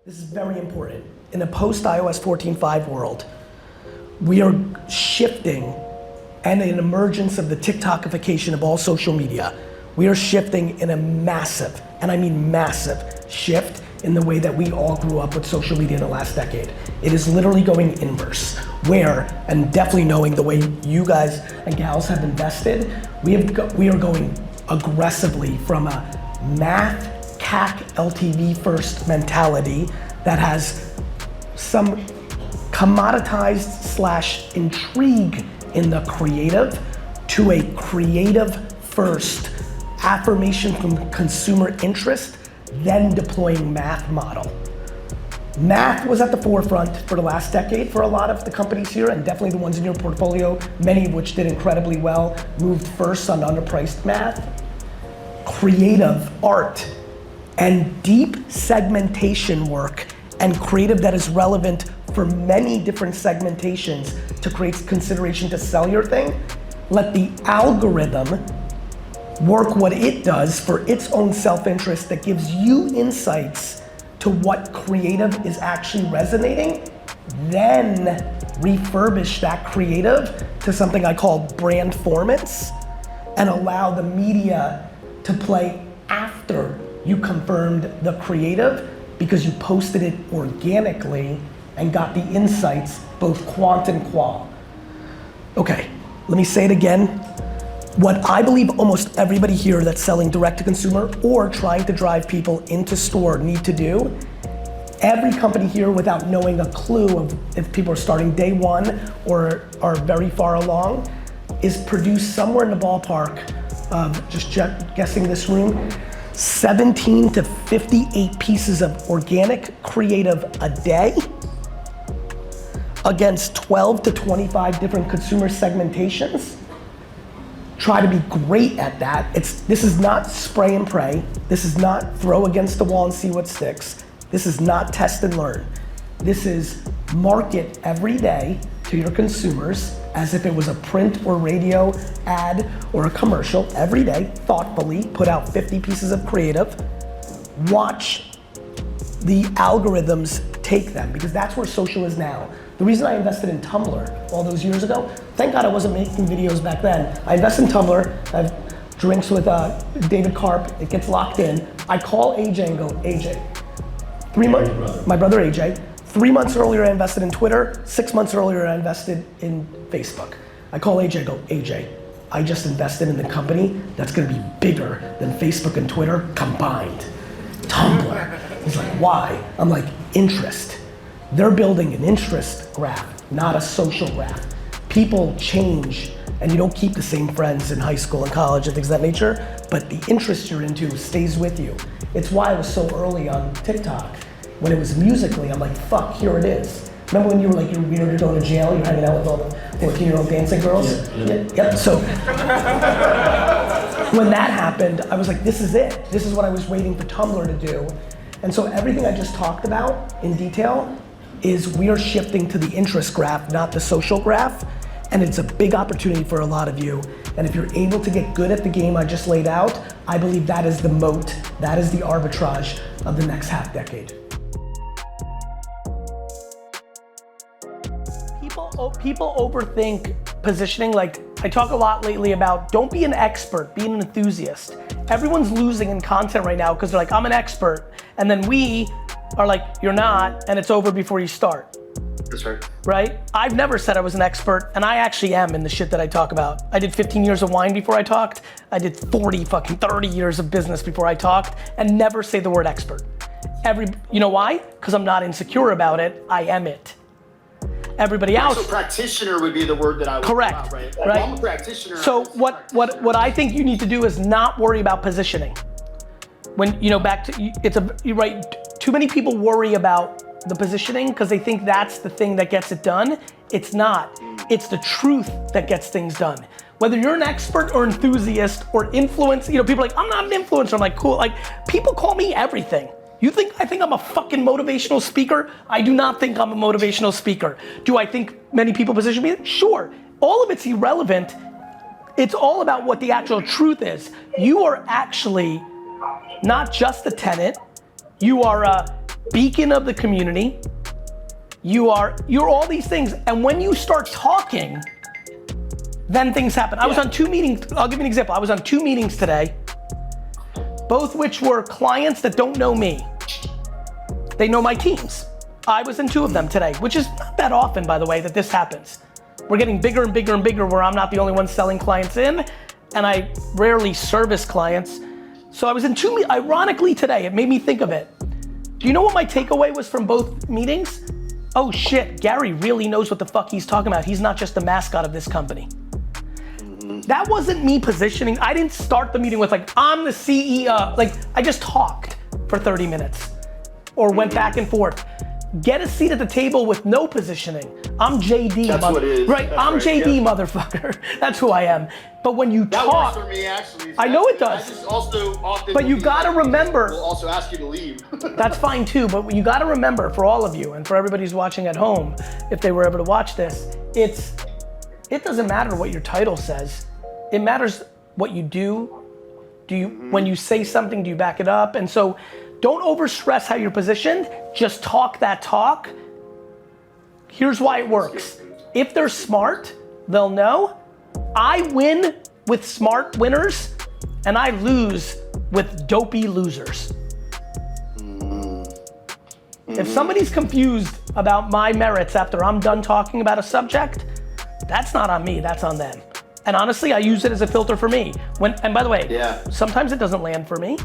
This is very important. In a post-iOS 14.5 world, we are shifting, and an emergence of the TikTokification of all social media, we are shifting in a massive, and I mean massive, shift in the way that we all grew up with social media in the last decade. It is literally going inverse, where, and definitely knowing the way you guys and gals have invested, we are going aggressively from a math, CAC, LTV first mentality that has some commoditized slash intrigue in the creative to a creative first affirmation from consumer interest, then deploying math model. Math was at the forefront for the last decade for a lot of the companies here, and definitely the ones in your portfolio, many of which did incredibly well, moved first on underpriced math. Creative art and deep segmentation work and creative that is relevant for many different segmentations to create consideration to sell your thing. Let the algorithm work what it does for its own self-interest that gives you insights to what creative is actually resonating, then refurbish that creative to something I call brandformance and allow the media to play after you confirmed the creative because you posted it organically and got the insights, both quant and qual. Okay, let me say it again. What I believe almost everybody here that's selling direct to consumer or trying to drive people into store need to do, every company here without knowing a clue of if people are starting day one or are very far along, is produce somewhere in the ballpark of, just guessing this room, 17 to 58 pieces of organic creative a day against 12 to 25 different consumer segmentations. Try to be great at that. This is not spray and pray. This is not throw against the wall and see what sticks. This is not test and learn. This is market every day to your consumers as if it was a print or radio ad or a commercial every day, thoughtfully, put out 50 pieces of creative, watch the algorithms take them, because that's where social is now. The reason I invested in Tumblr all those years ago, thank God I wasn't making videos back then. I invest in Tumblr, I have drinks with David Karp, it gets locked in. I call AJ and go, AJ, 3 months, my brother AJ, 3 months earlier I invested in Twitter, 6 months earlier I invested in Facebook. I call AJ, I go, AJ, I just invested in the company that's gonna be bigger than Facebook and Twitter combined. Tumblr. He's like, why? I'm like, interest. They're building an interest graph, not a social graph. People change, and you don't keep the same friends in high school and college and things of that nature, but the interest you're into stays with you. It's why I was so early on TikTok. When it was Musically, I'm like, fuck, here it is. Remember when you were like, you're weird, you're going to jail, you're hanging out with all the 14-year-old dancing girls? Yep. So when that happened, I was like, this is it. This is what I was waiting for Tumblr to do. And so everything I just talked about in detail is we are shifting to the interest graph, not the social graph. And it's a big opportunity for a lot of you. And if you're able to get good at the game I just laid out, I believe that is the moat, that is the arbitrage of the next half decade. People overthink positioning. Like, I talk a lot lately about don't be an expert, be an enthusiast. Everyone's losing in content right now because they're like, I'm an expert. And then we are like, you're not, and it's over before you start. That's right. Right? I've never said I was an expert, and I actually am in the shit that I talk about. I did 15 years of wine before I talked. I did 30 years of business before I talked, and never say the word expert. You know why? Because I'm not insecure about it, I am it. Everybody else. So practitioner would be the word that I would correct, right? Right. I'm a practitioner. So what I think you need to do is not worry about positioning. When, you know, back to, you're right, too many people worry about the positioning because they think that's the thing that gets it done. It's not. It's the truth that gets things done. Whether you're an expert or enthusiast or influence, you know, people are like, I'm not an influencer. I'm like, cool. Like, people call me everything. I think I'm a fucking motivational speaker? I do not think I'm a motivational speaker. Do I think many people position me? Sure. All of it's irrelevant. It's all about what the actual truth is. You are actually not just a tenant. You are a beacon of the community. You're all these things, and when you start talking, then things happen. I was on 2 meetings, I'll give you an example. I was on 2 meetings today, both which were clients that don't know me. They know my teams. I was in 2 of them today, which is not that often, by the way, that this happens. We're getting bigger and bigger and bigger where I'm not the only one selling clients in, and I rarely service clients. So I was in 2 meetings, ironically today, it made me think of it. Do you know what my takeaway was from both meetings? Oh shit, Gary really knows what the fuck he's talking about. He's not just the mascot of this company. That wasn't me positioning. I didn't start the meeting with like, I'm the CEO. Like, I just talked for 30 minutes or went back and forth. Get a seat at the table with no positioning. I'm JD. That's what it is. Right, That's I'm right, JD, yeah. motherfucker. That's who I am. But when you That talk, works for me, actually. I know it does. I just also often But you gotta remember. We'll also ask you to leave. That's fine too, but you gotta remember, for all of you and for everybody who's watching at home, if they were able to watch this, it doesn't matter what your title says. It matters what you do. When you say something, do you back it up? And so don't overstress how you're positioned. Just talk that talk. Here's why it works. If they're smart, they'll know. I win with smart winners, and I lose with dopey losers. If somebody's confused about my merits after I'm done talking about a subject, that's not on me, that's on them. And honestly, I use it as a filter for me. And by the way, sometimes it doesn't land for me.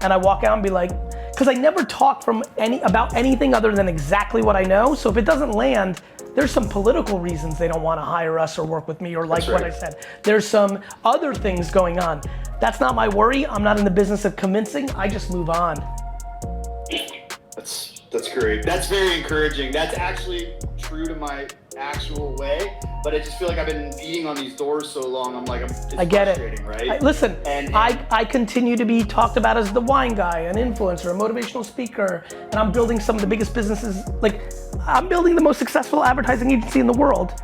And I walk out and be like, because I never talk about anything other than exactly what I know. So if it doesn't land, there's some political reasons they don't want to hire us or work with me or like what I said. There's some other things going on. That's not my worry. I'm not in the business of convincing. I just move on. That's great. That's very encouraging. That's actually true to my actual way, but I just feel like I've been beating on these doors so long. I'm like, it's I get frustrating, it. right? Listen, and I continue to be talked about as the wine guy, an influencer, a motivational speaker, and I'm building some of the biggest businesses. Like, I'm building the most successful advertising agency in the world.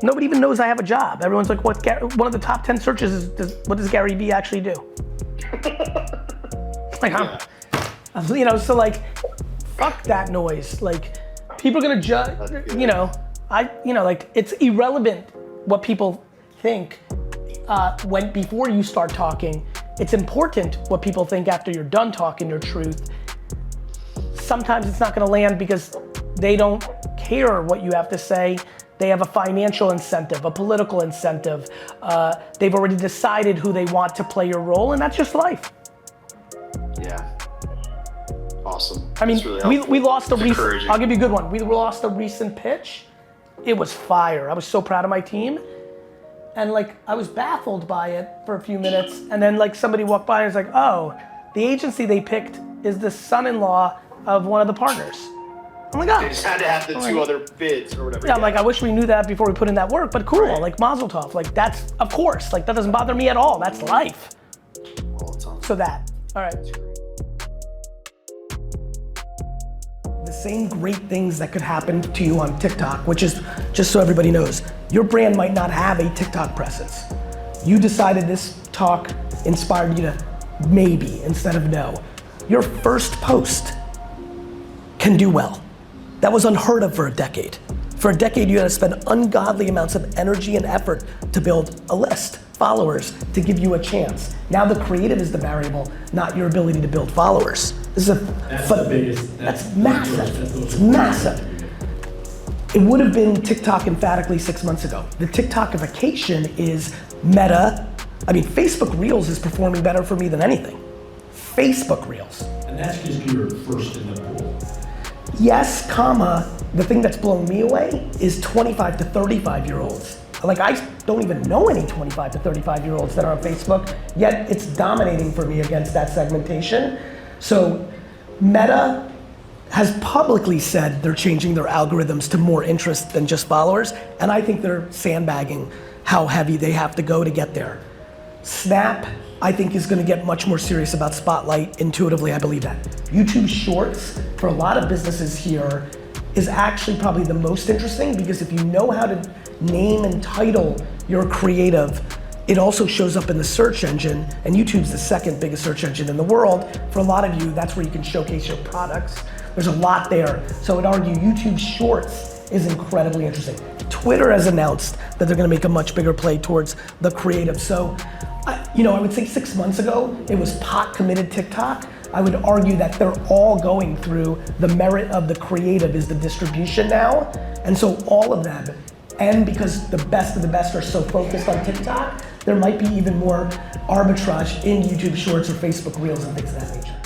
Nobody even knows I have a job. Everyone's like, one of the top 10 searches is, what does Garyvee actually do? Like, you know, so like, fuck that noise. Like, people are gonna judge, like, it's irrelevant what people think before you start talking. It's important what people think after you're done talking your truth. Sometimes it's not gonna land because they don't care what you have to say. They have a financial incentive, a political incentive. They've already decided who they want to play your role, and that's just life. Yeah. Awesome. I mean, really we lost a recent, encouraging. I'll give you a good one. We lost a recent pitch. It was fire. I was so proud of my team. And like, I was baffled by it for a few minutes. And then like somebody walked by and was like, oh, the agency they picked is the son-in-law of one of the partners. I'm like, oh. They just had to have the two other bids or whatever. Yeah, I'm like, I wish we knew that before we put in that work, but cool, Right. like Mazel Tov. Like that's, of course, like that doesn't bother me at all. That's life. All the time. So that, all right. The same great things that could happen to you on TikTok, which is, just so everybody knows, your brand might not have a TikTok presence. You decided this talk inspired you to maybe instead of no. Your first post can do well. That was unheard of for a decade. For a decade, you had to spend ungodly amounts of energy and effort to build a list, followers, to give you a chance. Now the creative is the variable, not your ability to build followers. This is the biggest. That's massive. It's massive. It would have been TikTok emphatically 6 months ago. The TikTokification is Meta. I mean, Facebook Reels is performing better for me than anything. Facebook Reels. And that's because you're first in the pool. Yes, comma, the thing that's blown me away is 25 to 35 year olds. Like, I don't even know any 25 to 35 year olds that are on Facebook, yet it's dominating for me against that segmentation. So Meta has publicly said they're changing their algorithms to more interest than just followers, and I think they're sandbagging how heavy they have to go to get there. Snap, I think, is gonna get much more serious about Spotlight. Intuitively, I believe that. YouTube Shorts, for a lot of businesses here, is actually probably the most interesting, because if you know how to name and title your creative, it also shows up in the search engine, and YouTube's the second biggest search engine in the world. For a lot of you, that's where you can showcase your products. There's a lot there. So I'd argue YouTube Shorts is incredibly interesting. Twitter has announced that they're gonna make a much bigger play towards the creative. So, I would say 6 months ago, it was pot committed TikTok. I would argue that they're all going through the merit of the creative is the distribution now. And so all of them, and because the best of the best are so focused on TikTok, there might be even more arbitrage in YouTube Shorts or Facebook Reels and things of that nature.